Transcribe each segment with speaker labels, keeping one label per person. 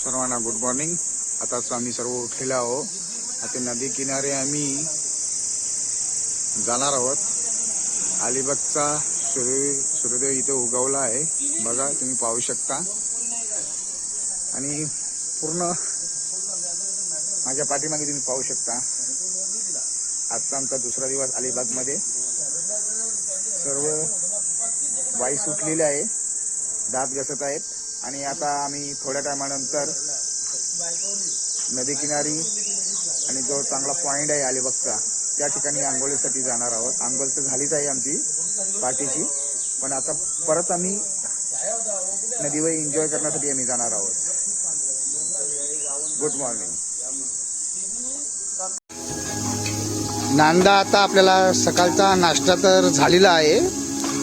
Speaker 1: सर्वांना good morning. आताच आम्ही सर्व उठलेलो आहोत। आता नदी किनारे आम्ही जाणार आहोत। अलिबागचा सूर्योदय इथे उगवला आहे, बघा तुम्ही पाहू शकता। आणि पूर्ण माझ्या पाठीमागे तुम्ही पाहू शकता। आजचा आमचा दुसरा दिवस अलिबागमध्ये। सर्व बाई सुटलेले आहे, दात घसत आहेत। आणि आता आम्ही थोड्या टायमानंतर नदी किनारी आणि जो चांगला पॉइंट आहे अलिबागचा त्या ठिकाणी आंघोळीसाठी जाणार आहोत। आंघोळ तर झालीच आहे आमची पाठीची, पण आता परत आम्ही नदीवर एन्जॉय करण्यासाठी आम्ही जाणार आहोत। Good morning. नांदा आता आपल्याला सकाळचा नाश्ता तर झालेला आहे,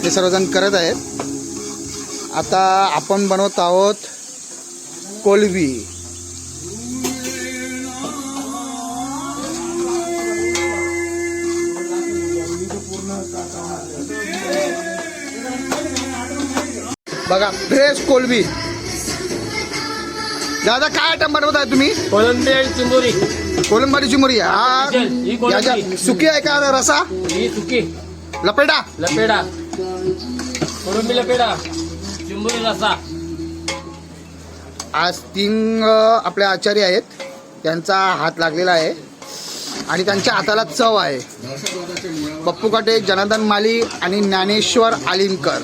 Speaker 1: ते सर्वजण करत आहेत। आता आपण बनवत आहोत कोलबी। बघा फ्रेश कोलबी। दादा काय आयटम बनवत आहे तुम्ही?
Speaker 2: कोलंबी आणि चिंबोरी।
Speaker 1: कोलंबी चिंबोरी हा सुकी आहे का रसा?
Speaker 2: ही सुकी
Speaker 1: लपेटा
Speaker 2: लपेडा, कोलंबी लपेडा, चिंबोरी रसा।
Speaker 1: आज 3 आपले आचार्य आहेत, त्यांचा हात लागलेला आहे आणि त्यांच्या हाताला चव आहे। पप्पू काटे, जनार्दन माली आणि ज्ञानेश्वर आलिमकर।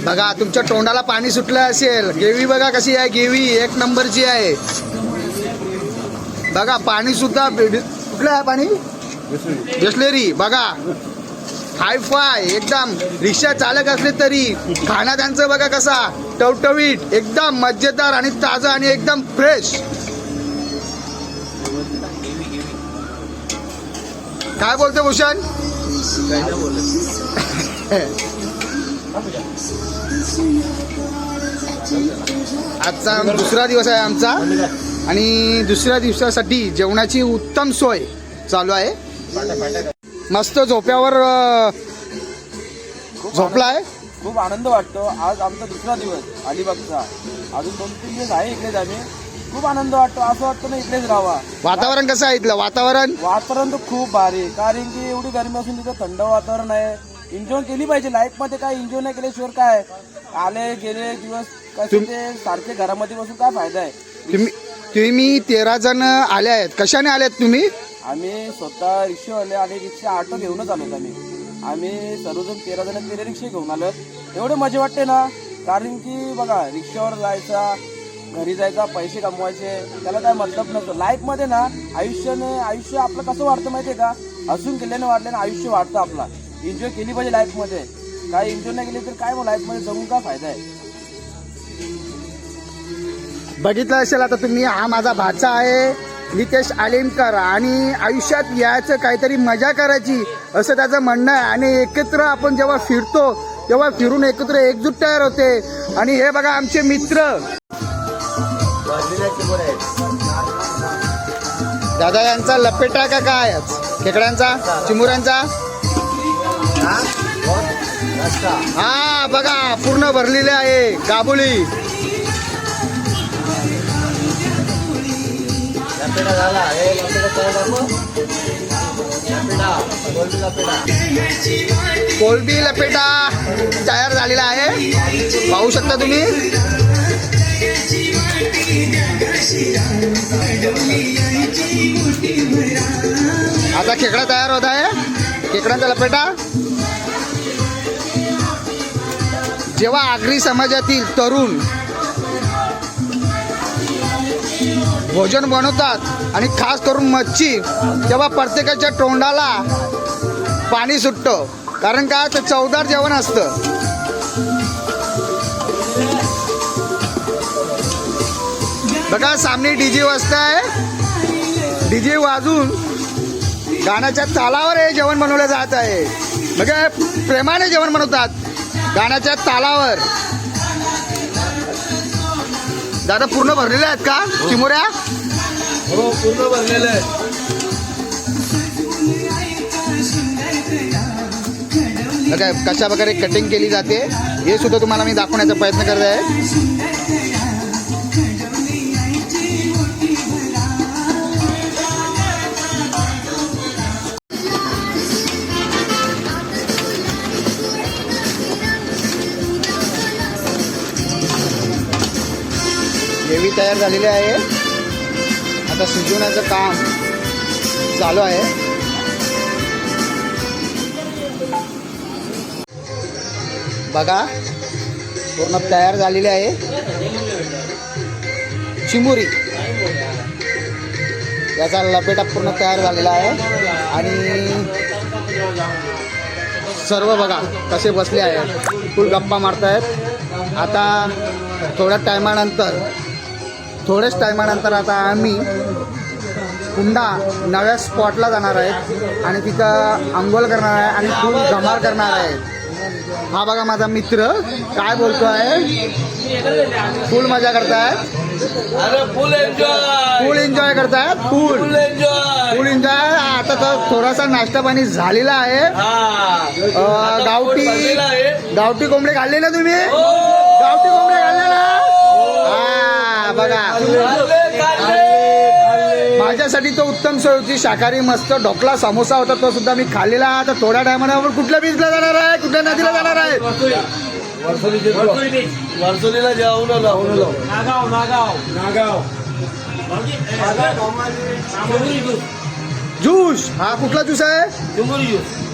Speaker 1: बघा तुमच्या तोंडाला पाणी सुटलं असेल। गेवी बघा कशी आहे, गेवी 1 नंबरची आहे। बघा पाणी सुद्धा कुठलं आहे पाणी? बिसलेरी। बघा हाय फाय एकदम। रिक्षा चालक असले तरी खाना त्यांचं बघा कसा टवटवीत, एकदम मजेदार आणि ताजं आणि एकदम फ्रेश। काय बोलते भूषण? आजचा दुसरा दिवस आहे आमचा आणि दुसऱ्या दिवसासाठी जेवणाची उत्तम सोय चालू आहे। मस्त झोप्यावर झोपलाय।
Speaker 3: खूप आनंद वाटतो। आज आमचा दुसरा दिवस अलिबागचा, अजून 2-3 दिवस आहे इकडेच आम्ही। खूप आनंद वाटतो, असं वाटतं ना इकडेच राहावा।
Speaker 1: वातावरण कसं आहे इथलं? वातावरण
Speaker 3: तर खूप भारी, कारण की एवढी गरमी असून तिथं थंड वातावरण आहे। एन्जॉय केली पाहिजे लाईफ मध्ये। काय एन्जॉय नाही केल्याशिवाय काय? आले गेले दिवस कसे ते सारखे घरामध्ये बसून काय फायदा आहे?
Speaker 1: तुम्ही 13 जण आले आहेत, कशाने आलेत तुम्ही?
Speaker 3: आम्ही स्वतः रिक्षावाले आणि रिक्षा ऑटो घेऊनच आलोत। आम्ही सर्वजण 13 जण 13 रिक्षा घेऊन आलोत। एवढे मजा वाटते ना, कारण की बघा रिक्षावर जायचा, घरी जायचा, पैसे कमवायचे, त्याला काय मतलब नसतं। लाईफ मध्ये ना आयुष्य आपलं कसं वाढतं माहितीये का? हसून केल्याने वाढल्याने आयुष्य वाढतं आपला। एन्जॉय केली पाहिजे लाईफ मध्ये। काय एन्जॉय नाही केली तर काय मग लाईफ मध्ये जगून काय फायदा आहे?
Speaker 1: बघितलं असेल आता तुम्ही, हा माझा भाचा आहे नितेश आलिमकर आणि आयुष्यात यायचं काहीतरी मजा करायची असं त्याचं म्हणणं आहे। आणि एकत्र आपण जेव्हा फिरतो तेव्हा फिरून एकत्र एकजूट तयार होते। आणि हे बघा आमचे मित्र दादा यांचा लपेटा का काय खेकड्यांचा चिमुऱ्यांचा हा बघा पूर्ण भरलेले आहे काबुली। कोलबी लपेटा तयार झालेला आहे, पाहू शकता तुम्ही। आता खेकडा तयार होत आहे, खेकड्यांचा लपेटा। जेव्हा आगरी समाजातील तरुण भोजन बनवतात आणि खास करून मच्छी, तेव्हा प्रत्येकाच्या तोंडाला पाणी सुटतं, कारण काय तर चवदार जेवण असतं। बघा सामने डीजे वाजताय, डीजे वाजून गाण्याच्या तालावर हे जेवण बनवलं जात आहे। बघा प्रेमाने जेवण बनवतात गाण्याच्या तालावर। दादा पूर्ण भरलेले आहेत का चिमुऱ्या?
Speaker 3: हो पूर्ण भरलेलं आहे।
Speaker 1: कशा प्रकारे कटिंग केली जाते हे सुद्धा तुम्हाला मी दाखवण्याचा प्रयत्न करत आहे. ग्रेव्ही तयार झालेली आहे. आता शिजवण्याचं काम चालू आहे. बघा पूर्ण तयार झालेली आहे चिमुरी. याचा लपेटा पूर्ण तयार झालेला आहे आणि सर्व बघा कसे बसले आहेत, फुल गप्पा मारतायत. आता थोड्याच टायमानंतर आता आम्ही पुन्हा नव्या स्पॉटला जाणार आहेत आणि तिथं अंघोळ करणार आहे आणि फुल धमाल करणार आहे. हा बघा माझा मित्र काय बोलतो आहे, फुल मजा करतायत, फुल एन्जॉय करतायत, फुल एन्जॉय. आता तर थोडासा नाश्ता पाणी झालेला आहे. गावठी कोंबडे खाल्ले ना तुम्ही? गावठी कोंबडे खाल्ले ना? हा बघा, माझ्यासाठी तो उत्तम सोय होती. शाकाहारी मस्त ढोकळा समोसा होता, तो सुद्धा मी खाल्लेला. आता थोड्या टायमावर कुठल्या बीचला जाणार आहे, कुठल्या नदीला जाणार आहे?
Speaker 3: वर्सोलीला जाऊन
Speaker 1: ज्यूस. हा कुठला ज्यूस आहे?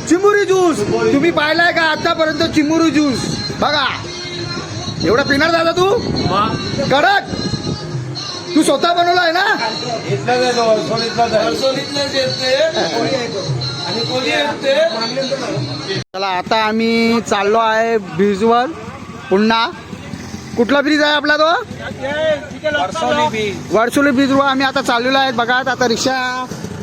Speaker 1: चिमुरी ज्यूस. तुम्ही पाहिलाय का आतापर्यंत चिमुरी ज्यूस? बघा एवढा पिणार दादा तू? कडक. तू स्वतः बनवला आहे ना? चला आता आम्ही चाललो आहे ब्रिजवर पुन्हा. कुठला ब्रिज आहे आपला तो? वर्सोली ब्रिजवर आम्ही आता चाललेलो आहे. बघा आता रिक्षा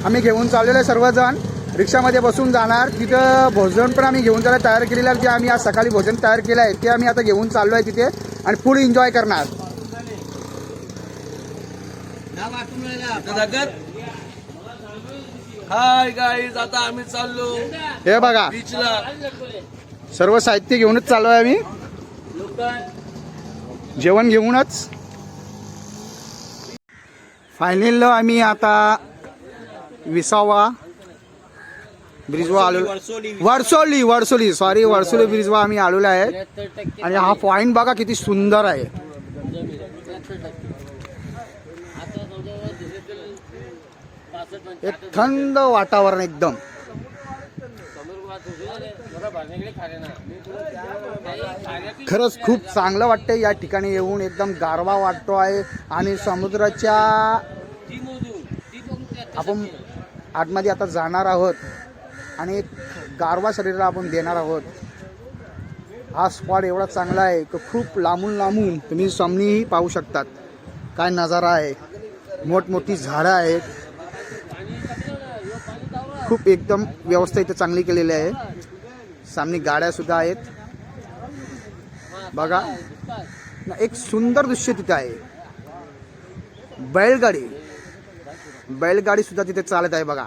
Speaker 1: आम्ही घेऊन चाललेलो आहे. सर्वजण रिक्षामध्ये बसून जाणार. तिथं भोजन पण आम्ही घेऊन जायला तयार केलेलं आहे. जे आम्ही आज सकाळी भोजन तयार केलं आहे ते आम्ही आता घेऊन चाललो आहे तिथे आणि फुल एन्जॉय करणार.
Speaker 3: हाय गाईज, आता आम्ही चाललो
Speaker 1: हे बघा
Speaker 3: बीचला.
Speaker 1: सर्व साहित्य घेऊनच चाललो आहे आम्ही, जेवण घेऊनच. फायनल आम्ही आता विसावा ब्रिजवर आलो. वर्सोली ब्रिजवर आम्ही आलेलो आहे आणि हा पॉइंट बघा किती सुंदर आहे. एक थंड वातावरण एकदम. खरंच खूप चांगलं वाटतंय या ठिकाणी येऊन. एकदम गारवा वाटतो आहे आणि समुद्राच्या आपण आतमध्ये आता जाणार आहोत आणि एक गारवा शरीराला आपण देणार आहोत. हा स्पॉट एवढा चांगला आहे की खूप लांबून तुम्ही सामनेही पाहू शकतात. काय नजारा आहे, मोठमोठी झाडं आहेत, खूप एकदम व्यवस्था इथे चांगली केलेली आहे. सामने गाड्या सुद्धा आहेत. बघा एक सुंदर दृश्य तिथे आहे. बैलगाडी सुद्धा तिथे चालत आहे बघा.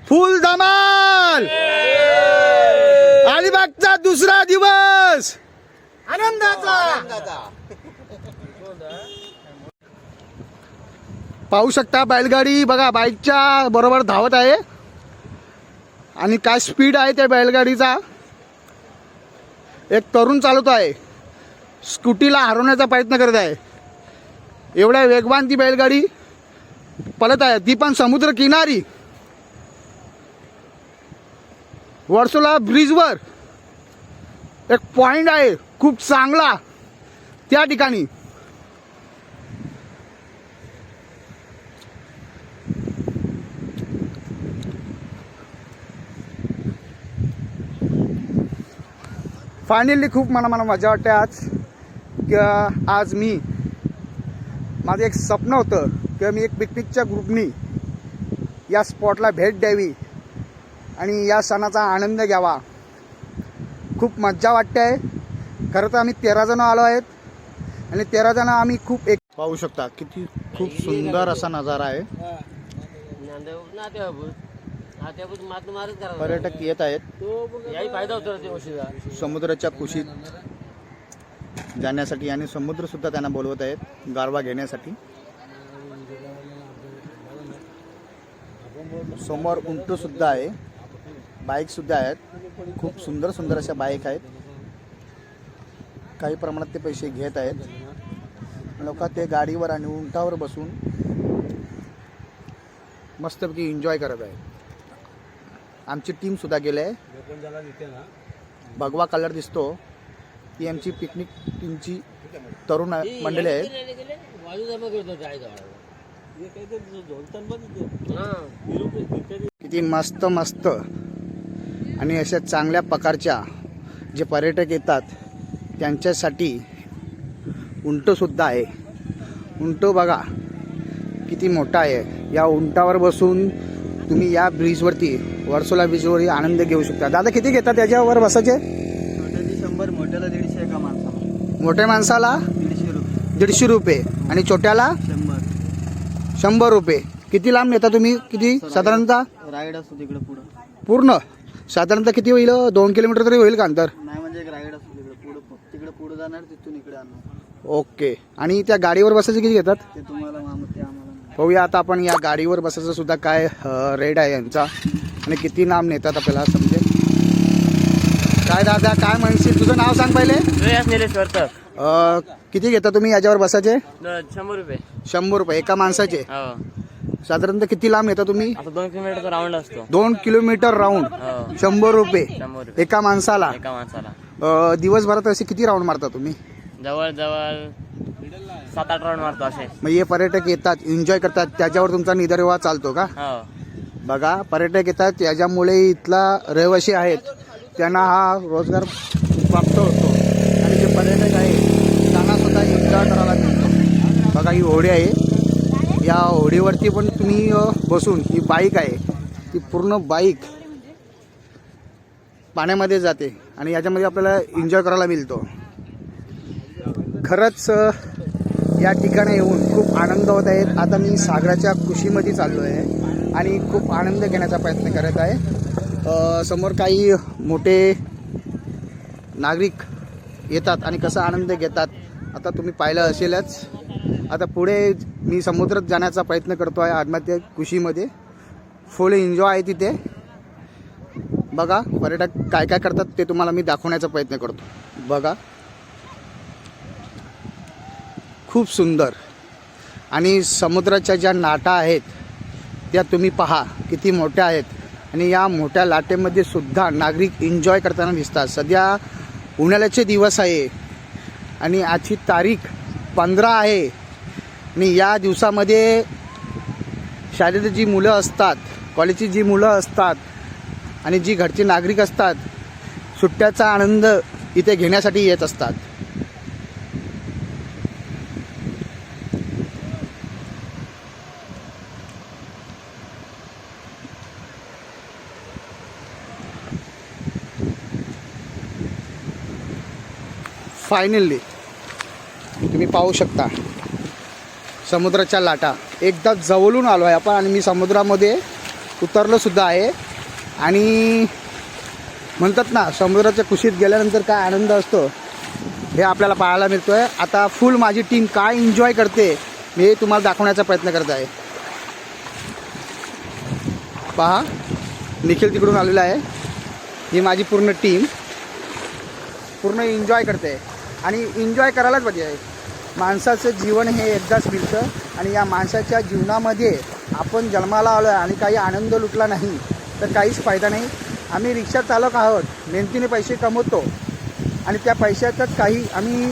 Speaker 1: फुल धमाल. अलिबागचा दुसरा दिवस आनंदाचा. पाहू शकता बैलगाडी बघा बाईकच्या बरोबर धावत आहे आणि काय स्पीड आहे त्या बैलगाडीचा. एक तरुण चालवतो आहे, स्कूटीला हरवण्याचा प्रयत्न करत आहे. एवढ्या वेगवान ती बैलगाडी पळत आहे, ती पण समुद्र किनारी. वर्सोला ब्रिजवर एक पॉइंट आहे खूप चांगला, त्या ठिकाणी फायनली खूप मला मजा वाटते आज. की आज माझं एक स्वप्न होतं की मी एक पिकनिकच्या ग्रुपनी या स्पॉटला भेट द्यावी आणि या सणाचा आनंद घ्यावा. खूप मज्जा वाटते आहे. खरं तर आम्ही 13 जण आलो आहेत आणि 13 जण आम्ही खूप एक पाहू शकता किती खूप सुंदर असा नजारा आहे. पर्यटक येत आहेत. समुद्राच्या कुशीत जाण्यासाठी आणि समुद्र सुद्धा त्यांना बोलवत आहेत गारवा घेण्यासाठी. समोर उंट सुद्धा आहे, बाईक सुद्धा आहेत. खूप सुंदर सुंदर अशा बाईक आहेत. काही प्रमाणात ते पैसे घेत आहेत. लोक ते गाडीवर आणि उंटावर बसून मस्तपैकी एन्जॉय करत आहेत. आमची टीम सुद्धा गेली आहे. भगवा कलर दिसतो ती आमची पिकनिक टीमची तरुण मंडळी आहेत. किती मस्त मस्त आणि अशा चांगल्या प्रकारच्या जे पर्यटक येतात त्यांच्यासाठी उंट सुद्धा आहे. उंट बघा किती मोठा आहे. या उंटावर बसून तुम्ही या ब्रिजवरती वर्सोला ब्रिजवरती आनंद घेऊ शकता. दादा किती घेतात याच्यावर बसायचे?
Speaker 3: 100, मोठ्याला 150 एका माणसाला.
Speaker 1: मोठ्या माणसाला
Speaker 3: 150 रुपये.
Speaker 1: 150 रुपये आणि छोट्याला 100 रुपये. किती लांब नेता तुम्ही? किती साधारणतः
Speaker 3: राईड असतो तिकडे पुढं
Speaker 1: पूर्ण साधारणतः किती होईल? 2 किलोमीटर तरी होईल का अंतर?
Speaker 3: नाही म्हणजे एक राईड असतो तिकडे पुढे जाणार, तिथून इकडे आणणार.
Speaker 1: ओके. आणि त्या गाडीवर बसायचे किती घेतात?
Speaker 3: ते तुम्हाला माहिती, आम्हाला नाही.
Speaker 1: पाहूया आता आपण या गाडीवर बसायचं सुद्धा काय रेट आहे यांचा आणि किती लांब नेतात आपल्याला समजेल. काय दादा काय म्हणशील? तुझं नाव सांग पहिले. किती घेता तुम्ही याच्यावर बसायचे?
Speaker 2: 100 रुपये.
Speaker 1: 100 रुपये एका माणसाचे. साधारणतः किती लांब येता तुम्ही?
Speaker 2: 2 किलोमीटर राऊंड असतो.
Speaker 1: 2 किलोमीटर राऊंड 100 रुपये एका माणसाला. दिवसभरात असे किती राऊंड मारता तुम्ही?
Speaker 2: जवळ जवळ 7-8 राऊंड मारतो असे.
Speaker 1: मग हे पर्यटक येतात एन्जॉय करतात त्याच्यावर तुमचा निदर्वाह चालतो का? बघा पर्यटक येतात त्याच्यामुळे इथला रहिवासी आहेत त्यांना हा रोजगार प्राप्त होतो आणि जे पर्यटक आहेत त्यांना सुद्धा एन्जॉय करायला मिळतो. बघा ही होडी आहे. या होडीवरती पण तुम्ही बसून ही बाईक आहे ती पूर्ण बाईक पाण्यामध्ये जाते आणि याच्यामध्ये आपल्याला एन्जॉय करायला मिळतो. खरंच या ठिकाणी येऊन खूप आनंद होत आहेत. आता मी सागराच्या कुशीमध्ये चाललो आहे आणि खूप आनंद घेण्याचा प्रयत्न करत आहे. समोर काही मोठे नागरिक येतात आणि कसा आनंद घेतात आता तुम्ही पाहिलं असेलच. आता पुढे मी समुद्रात जाण्याचा प्रयत्न करतो आहे आत्महत्या कुशीमध्ये. फुल एन्जॉय आहे तिथे. बघा पर्यटक काय काय करतात ते तुम्हाला मी दाखवण्याचा प्रयत्न करतो. बघा खूप सुंदर आणि समुद्राच्या ज्या लाटा आहेत त्या तुम्ही पहा किती मोठ्या आहेत आणि या मोठ्या लाटेमध्ये सुद्धा नागरिक एन्जॉय करताना दिसतात. सध्या उन्हाळ्याचे दिवस आहे आणि आजची तारीख 15 आहे आणि या दिवसामध्ये शाळेत जी मुलं असतात, कॉलेजची जी मुलं असतात आणि जी घरचे नागरिक असतात सुट्ट्याचा आनंद इथे घेण्यासाठी येत असतात. फायनली तुम्ही पाहू शकता समुद्राच्या लाटा. एकदा जवळून आलो आहे आपण आणि मी समुद्रामध्ये उतरलो सुद्धा आहे आणि म्हणतात ना समुद्राच्या कुशीत गेल्यानंतर काय आनंद असतो हे आपल्याला पाहायला मिळतो आहे. आता फुल माझी टीम काय एन्जॉय करते मी तुम्हाला दाखवण्याचा प्रयत्न करत आहे. पहा निखिल तिकडून आलेला आहे. ही माझी पूर्ण टीम पूर्ण एन्जॉय करते आणि एन्जॉय करायलाच पाहिजे. माणसाचं जीवन हे एकदाच मिळतं आणि या माणसाच्या जीवनामध्ये आपण जन्माला आलो आहे आणि काही आनंद लुटला नाही तर काहीच फायदा नाही. आम्ही रिक्षा चालक आहोत, मेहनतीने पैसे कमवतो आणि त्या पैशातच काही आम्ही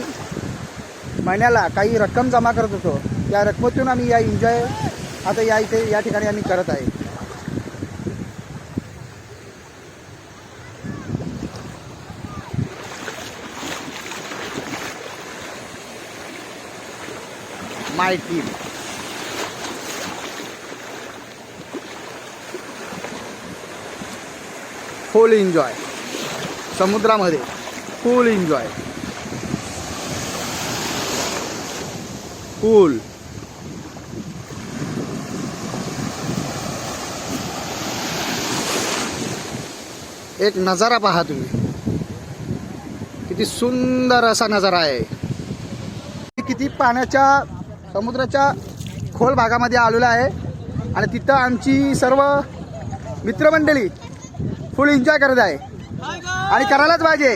Speaker 1: महिन्याला काही रक्कम जमा करत होतो. त्या रकमेतून आम्ही या एन्जॉय आता या ठिकाणी आम्ही करत आहे. माय टीम फुल एन्जॉय समुद्रामध्ये, फुल एन्जॉय, फुल. एक नजारा पहा तुम्ही, किती सुंदर असा नजारा आहे. किती पाण्याच्या समुद्राच्या खोल भागामध्ये आलेला आहे आणि तिथं आमची सर्व मित्रमंडळी फुल एन्जॉय करत आहे आणि करायलाच पाहिजे.